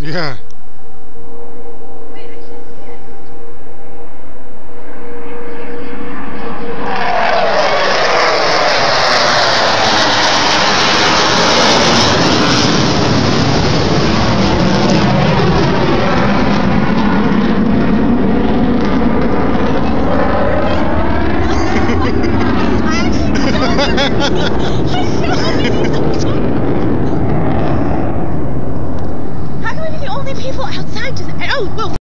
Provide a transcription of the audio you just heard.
Yeah. Wait, I can't see it. How can we be the only people outside to... Oh, well...